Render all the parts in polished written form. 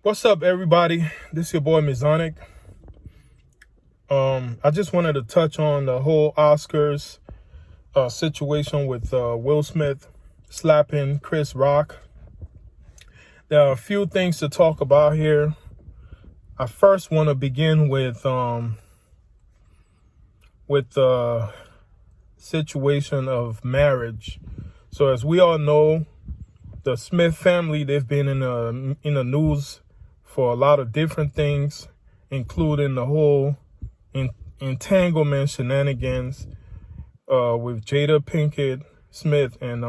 What's up, everybody? This is your boy Mizonic. I just wanted to touch on the whole Oscars situation with Will Smith slapping Chris Rock. There are a few things to talk about here. I first want to begin with the situation of marriage. So, as we all know, the Smith family, they've been in the news for a lot of different things, including the whole entanglement shenanigans with Jada Pinkett Smith and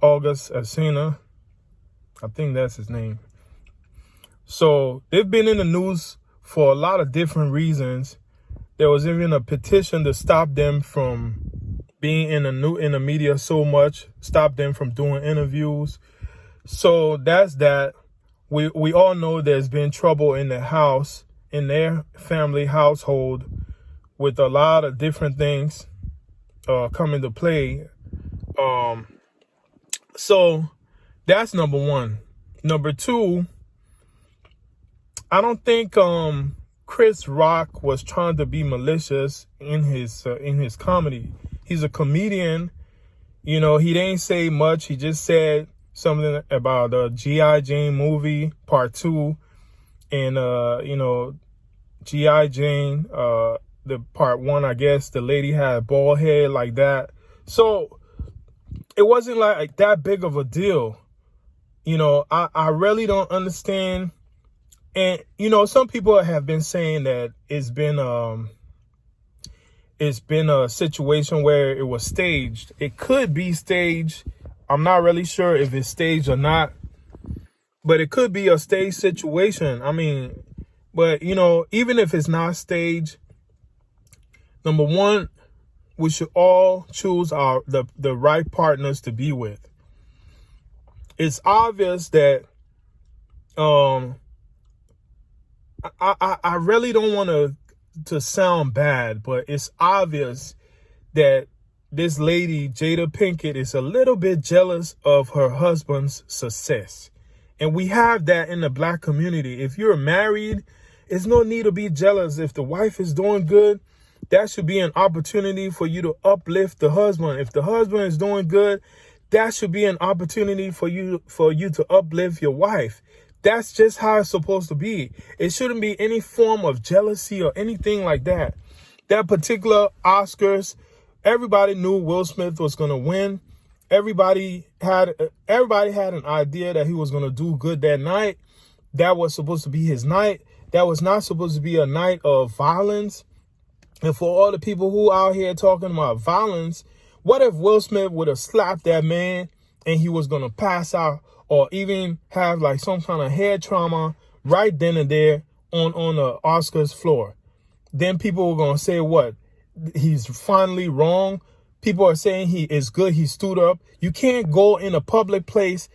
August Alsina. I think that's his name. So they've been in the news for a lot of different reasons. There was even a petition to stop them from being in the media so much, stop them from doing interviews. So that's that. We all know there's been trouble in the house, in their family household, with a lot of different things coming to play. So that's number one. Number two, I don't think Chris Rock was trying to be malicious in his comedy. He's a comedian. You know, he didn't say much. He just said something about the G.I. Jane movie, part 2. And, G.I. Jane, the part 1, I guess, the lady had a bald head like that. So it wasn't like that big of a deal. You know, I really don't understand. And, you know, some people have been saying that it's been a situation where it was staged. It could be staged. I'm not really sure if it's staged or not, but it could be a staged situation. I mean, but, you know, even if it's not staged, number one, we should all choose the right partners to be with. It's obvious that I really don't want to sound bad, but it's obvious that this lady, Jada Pinkett, is a little bit jealous of her husband's success. And we have that in the black community. If you're married, there's no need to be jealous. If the wife is doing good, that should be an opportunity for you to uplift the husband. If the husband is doing good, that should be an opportunity for you to uplift your wife. That's just how it's supposed to be. It shouldn't be any form of jealousy or anything like that. That particular Oscars, everybody knew Will Smith was going to win. Everybody had an idea that he was going to do good that night. That was supposed to be his night. That was not supposed to be a night of violence. And for all the people who out here talking about violence, what if Will Smith would have slapped that man and he was going to pass out or even have like some kind of head trauma right then and there on the Oscars floor? Then people were going to say what? He's finally wrong. People are saying he is good. He stood up. You can't go in a public place.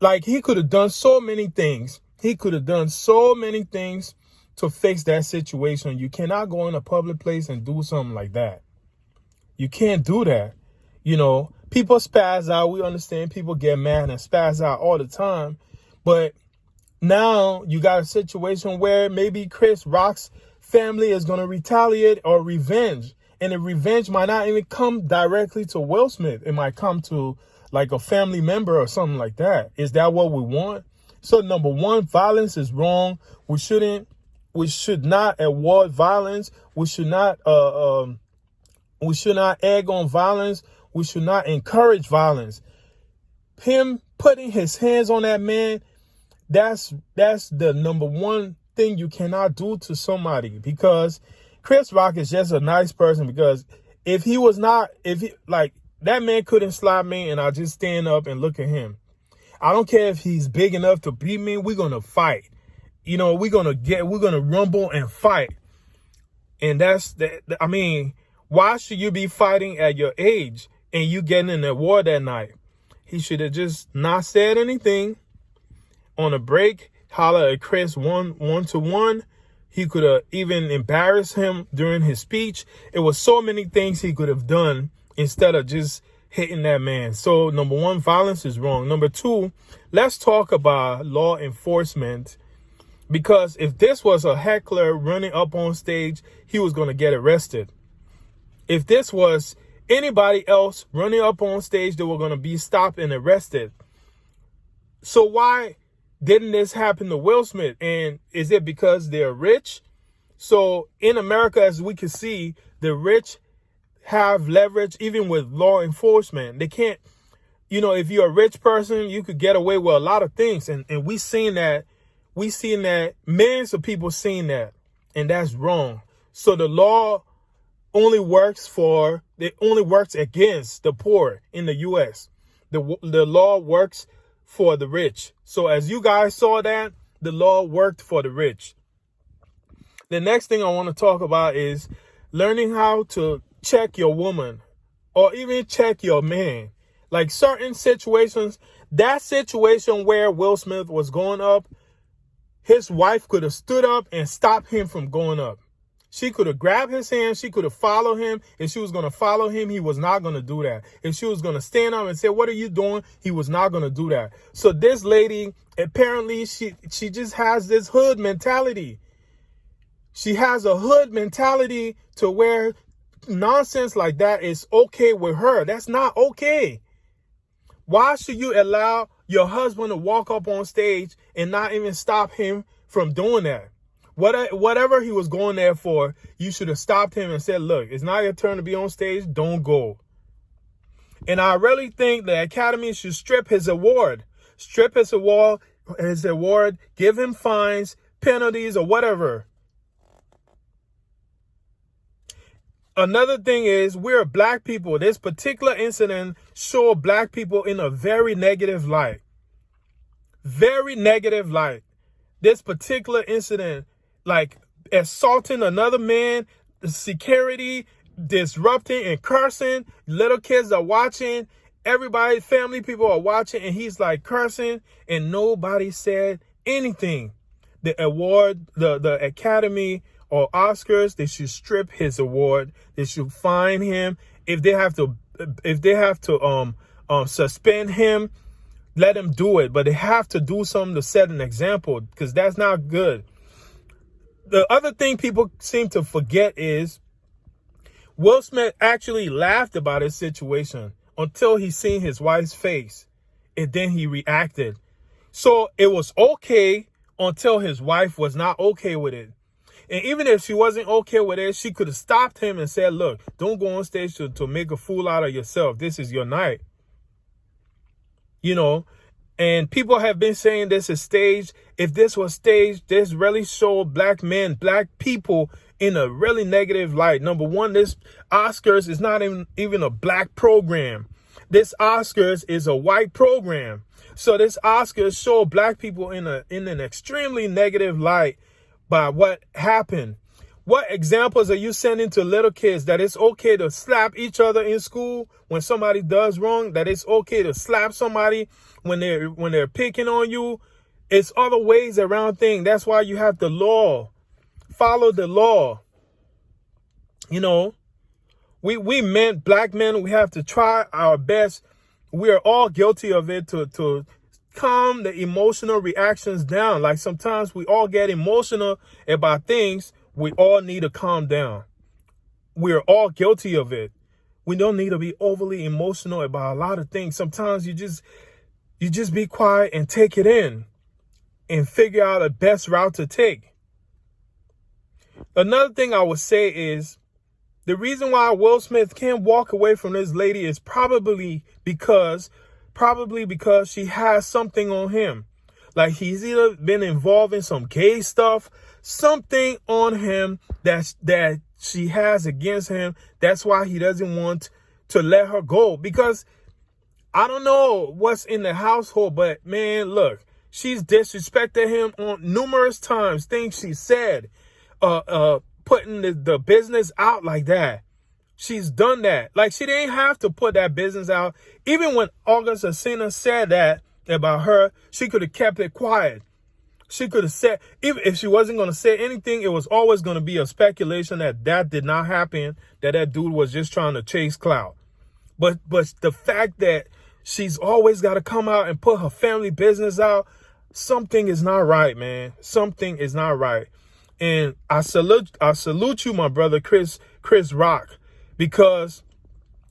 Like, he could have done so many things. He could have done so many things to fix that situation. You cannot go in a public place and do something like that. You can't do that. You know, people spaz out. We understand people get mad and spaz out all the time. But now you got a situation where maybe Chris Rock's family is going to retaliate or revenge. And the revenge might not even come directly to Will Smith. It might come to like a family member or something like that. Is that what we want? So number one, violence is wrong. We should not award violence. We should not egg on violence. We should not encourage violence. Him putting his hands on that man, that's the number one thing you cannot do to somebody, because Chris Rock is just a nice person. Because if that man couldn't slap me and I just stand up and look at him. I don't care if he's big enough to beat me. We're going to fight. You know, we're going to rumble and fight. And why should you be fighting at your age and you getting an award that night? He should have just not said anything on a break, holler at Chris one-to-one. He could have even embarrassed him during his speech. It was so many things he could have done instead of just hitting that man. So number one, violence is wrong. Number two, let's talk about law enforcement. Because if this was a heckler running up on stage, he was going to get arrested. If this was anybody else running up on stage, they were going to be stopped and arrested. So why didn't this happen to Will Smith? And is it because they're rich? So in America, as we can see, the rich have leverage even with law enforcement. They can't, if you're a rich person, you could get away with a lot of things. And we seen that millions of people seen that, and that's wrong. So the law only works against the poor in the U.S. The law works for the rich. So as you guys saw that, the law worked for the rich. The next thing I want to talk about is learning how to check your woman or even check your man. Like certain situations, that situation where Will Smith was going up, his wife could have stood up and stopped him from going up. She could have grabbed his hand. She could have followed him. If she was going to follow him, he was not going to do that. If she was going to stand up and say, "What are you doing?" he was not going to do that. So this lady, apparently, she just has this hood mentality. She has a hood mentality to where nonsense like that is okay with her. That's not okay. Why should you allow your husband to walk up on stage and not even stop him from doing that? Whatever he was going there for, you should have stopped him and said, "Look, it's not your turn to be on stage. Don't go." And I really think the Academy should strip his award. Strip his award, give him fines, penalties, or whatever. Another thing is, we're black people. This particular incident showed black people in a very negative light. Very negative light. This particular incident, like assaulting another man, the security, disrupting and cursing. Little kids are watching. Everybody, family people are watching, and he's like cursing, and nobody said anything. The award, the Academy or Oscars, they should strip his award. They should fine him. If they have to suspend him, let him do it. But they have to do something to set an example, because that's not good. The other thing people seem to forget is Will Smith actually laughed about his situation until he seen his wife's face, and then he reacted. So it was okay until his wife was not okay with it. And even if she wasn't okay with it, she could have stopped him and said, "Look, don't go on stage to make a fool out of yourself. This is your night." And people have been saying this is staged. If this was staged, this really showed black men, black people in a really negative light. Number one, this Oscars is not even a black program. This Oscars is a white program. So this Oscars showed black people in an extremely negative light by what happened. What examples are you sending to little kids that it's okay to slap each other in school when somebody does wrong? That it's okay to slap somebody when they're picking on you? It's other ways around things. That's why you have the law. Follow the law. We men, black men, we have to try our best. We are all guilty of it to calm the emotional reactions down. Like sometimes we all get emotional about things. We all need to calm down. We're all guilty of it. We don't need to be overly emotional about a lot of things. Sometimes you just be quiet and take it in and figure out the best route to take. Another thing I would say is the reason why Will Smith can't walk away from this lady is probably because she has something on him. Like he's either been involved in some gay stuff, something on him that she has against him. That's why he doesn't want to let her go. Because I don't know what's in the household, but man, look, she's disrespected him on numerous times. Things she said, putting the business out like that. She's done that. Like she didn't have to put that business out. Even when August Alsina said that about her, she could have kept it quiet. She could have said, even if she wasn't going to say anything, it was always going to be a speculation that did not happen, that dude was just trying to chase clout. But the fact that she's always got to come out and put her family business out, something is not right, man. Something is not right. And I salute you, my brother, Chris Rock, because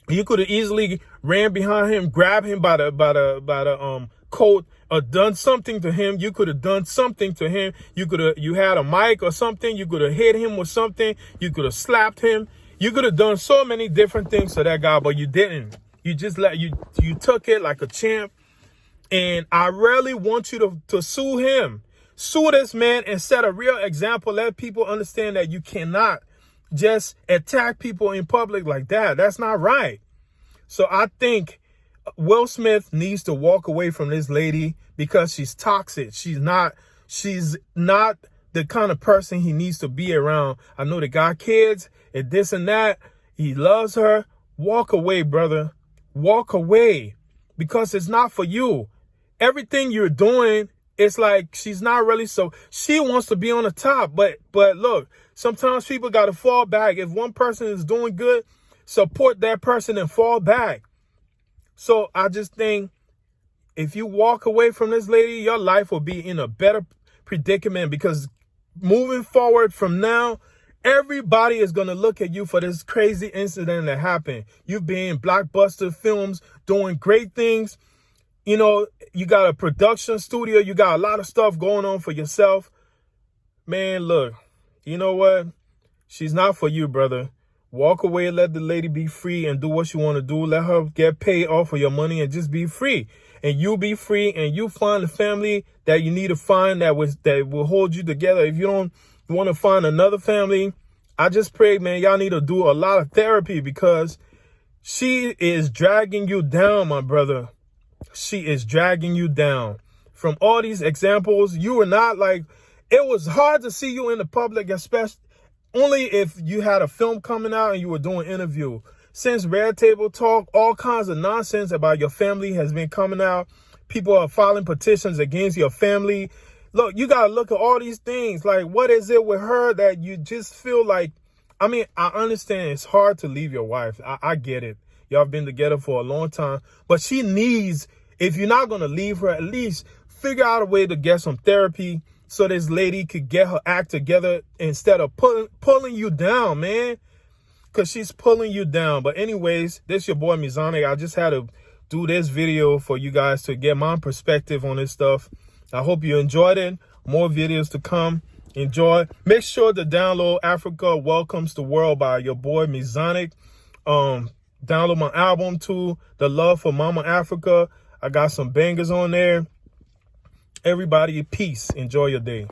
you could have easily ran behind him, grabbed him by the coat, or done something to him. You could have done something to him. You had a mic or something. You could have hit him with something. You could have slapped him. You could have done so many different things to that guy, but you didn't. You just you took it like a champ. And I really want you to sue him. Sue this man and set a real example. Let people understand that you cannot just attack people in public like that. That's not right. So I think Will Smith needs to walk away from this lady because she's toxic. She's not the kind of person he needs to be around. I know they got kids and this and that. He loves her. Walk away, brother. Walk away, because it's not for you. Everything you're doing, it's like she's not really, so she wants to be on the top. But look, sometimes people got to fall back. If one person is doing good, support that person and fall back. So I just think if you walk away from this lady, your life will be in a better predicament, because moving forward from now, everybody is going to look at you for this crazy incident that happened. You've been in blockbuster films doing great things. You know, you got a production studio. You got a lot of stuff going on for yourself. Man, look, you know what? She's not for you, brother. Walk away, let the lady be free and do what she want to do. Let her get paid off of your money and just be free. And you be free, and you find the family that you need to find that will hold you together. If you don't want to find another family, I just pray, man, y'all need to do a lot of therapy, because she is dragging you down, my brother. She is dragging you down. From all these examples, you were not like, it was hard to see you in the public, especially only if you had a film coming out and you were doing an interview. Since Red Table Talk, all kinds of nonsense about your family has been coming out. People are filing petitions against your family. Look, you got to look at all these things. Like, what is it with her that you just feel like, I mean, I understand it's hard to leave your wife. I get it. Y'all been together for a long time. But she needs, if you're not going to leave her, at least figure out a way to get some therapy so this lady could get her act together instead of pulling you down, man. Because she's pulling you down. But anyways, this your boy Mizonic. I just had to do this video for you guys to get my perspective on this stuff. I hope you enjoyed it. More videos to come. Enjoy. Make sure to download Africa Welcomes the World by your boy Mizonic. Download my album too, The Love for Mama Africa. I got some bangers on there. Everybody, peace. Enjoy your day.